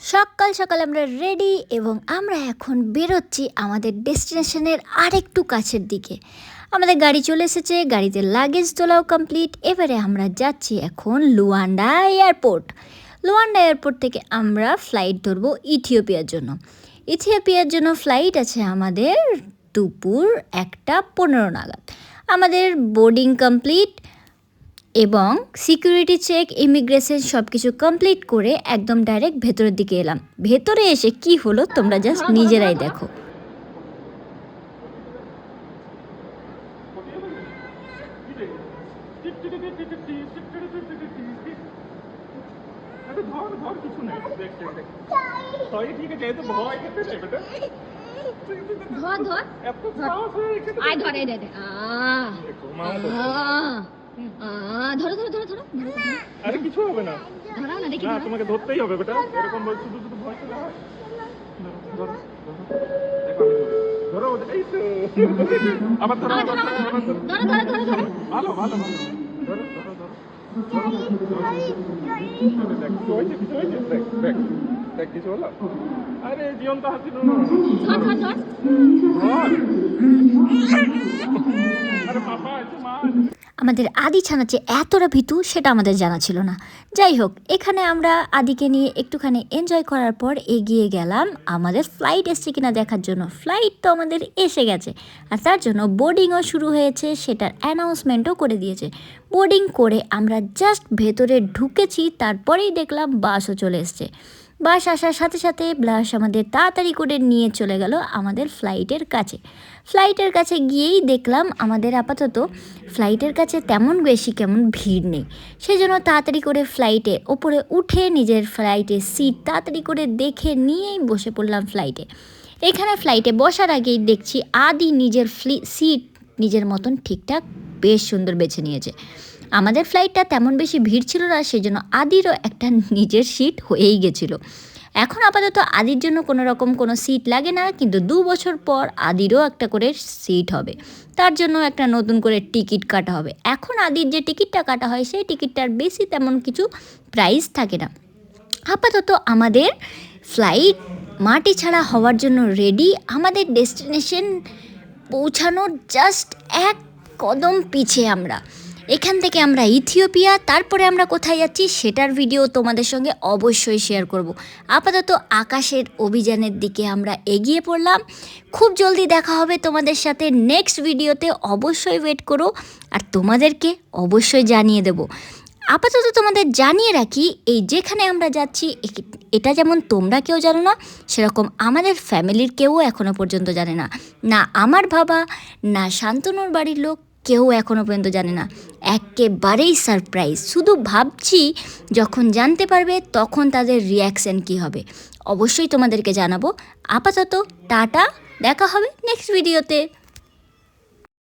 সকাল সকাল আমরা রেডি এবং আমরা এখন বেরোচ্ছি আমাদের ডেস্টিনেশনের আরেকটু কাছের দিকে। আমাদের গাড়ি চলে এসেছে, গাড়িতে লাগেজ তোলাও কমপ্লিট। এবারে আমরা যাচ্ছি এখন লুয়ান্ডা এয়ারপোর্ট। লুয়ান্ডা এয়ারপোর্ট থেকে আমরা ফ্লাইট ধরবো ইথিওপিয়ার জন্য। ইথিওপিয়ার জন্য ফ্লাইট আছে আমাদের দুপুর 1:15 নাগাদ। আমাদের বোর্ডিং কমপ্লিট এবং সিকিউরিটি চেক, ইমিগ্রেশন সব কিছু কমপ্লিট করে একদম ডাইরেক্ট ভেতরের দিকে এলাম। ভেতরে এসে কি হলো তোমরা জাস্ট নিজেরাই দেখো। ধরো ধরো ধরো ধরো, আরে কিছু হবে না, ধরাও না, দেখি না তোমাকে ধরতেই হবে বেটা। এরকম বল, শুধু শুধু ভয় পেলে হয়। ধরো ধরো, দেখো আমি ধরো, এই তো আবার ধরো, আবার ধরো, আবার ধরো, ধরো ধরো ধরো ধরো। ভালো ভালো ভালো, ধরো ধরো ধরো, দেখ কিছু হয়েছে, কিছু হয়েছে, দেখ দেখ দেখ কিছু হলো। আরে জীবন তো হাসিল না, ধর ধর ধর। আরে পাপা আছে, মা। আমাদের আদি ছানা যে এতটা ভীতু সেটা আমাদের জানা ছিল না। যাই হোক, এখানে আমরা আদিকে নিয়ে একটুখানি এনজয় করার পর এগিয়ে গেলাম আমাদের ফ্লাইট এসছে কিনা দেখার জন্য। ফ্লাইট তো আমাদের এসে গেছে আর তার জন্য বোর্ডিংও শুরু হয়েছে, সেটার অ্যানাউন্সমেন্টও করে দিয়েছে। বোর্ডিং করে আমরা জাস্ট ভেতরে ঢুকেছি, তারপরেই দেখলাম বাসও চলে এসছে। বাস আসার সাথে সাথে বাস আমাদের তাড়াতাড়ি করে নিয়ে চলে গেল আমাদের ফ্লাইটের কাছে। ফ্লাইটের কাছে গিয়েই দেখলাম আমাদের আপাতত ফ্লাইটের কাছে তেমন বেশি কেমন ভিড় নেই। সেই জন্য তাড়াতাড়ি করে ফ্লাইটে ওপরে উঠে নিজের ফ্লাইটের সিট তাড়াতাড়ি করে দেখে নিয়েই বসে পড়লাম ফ্লাইটে। এখানে ফ্লাইটে বসার আগেই দেখছি আদি নিজের সিট নিজের মতন ঠিকঠাক বেশ সুন্দর বেছে নিয়েছে। আমাদের ফ্লাইটটা তেমন বেশি ভিড় ছিল না, সেই জন্য আদিরও একটা নিজের সিট হয়েই গেছিলো। এখন আপাতত আদির জন্য কোনো রকম কোনো সিট লাগে না, কিন্তু 2 বছর পর আদিরও একটা করে সিট হবে। তার জন্য একটা নতুন করে টিকিট কাটা হবে। এখন আদির যে টিকিটটা কাটা হয় সেই টিকিটটার বেশি তেমন কিছু প্রাইস থাকে না। আপাতত আমাদের ফ্লাইট মাটি ছাড়া হওয়ার জন্য রেডি। আমাদের ডেস্টিনেশন পৌঁছানোর জাস্ট এক কদম পিছিয়ে আমরা। এখান থেকে আমরা ইথিওপিয়া, তারপরে আমরা কোথায় যাচ্ছি সেটার ভিডিও তোমাদের সঙ্গে অবশ্যই শেয়ার করব। আপাতত আকাশের অভিযানের দিকে আমরা এগিয়ে পড়লাম। খুব জলদি দেখা হবে তোমাদের সাথে নেক্সট ভিডিওতে, অবশ্যই ওয়েট করো আর তোমাদেরকে অবশ্যই জানিয়ে দেব। আপাতত তোমাদের জানিয়ে রাখি, এই যেখানে আমরা যাচ্ছি এটা যেমন তোমরা কেউ জানো না, সেরকম আমাদের ফ্যামিলির কেউও এখনও পর্যন্ত জানে না। না আমার বাবা, না শান্তনুর বাড়ির লোক, কেউ এখনও পর্যন্ত জানে না। একেবারেই সারপ্রাইজ। শুধু ভাবছি যখন জানতে পারবে তখন তাদের রিয়াকশান কী হবে, অবশ্যই তোমাদেরকে জানাবো। আপাতত টাটা, দেখা হবে নেক্সট ভিডিওতে।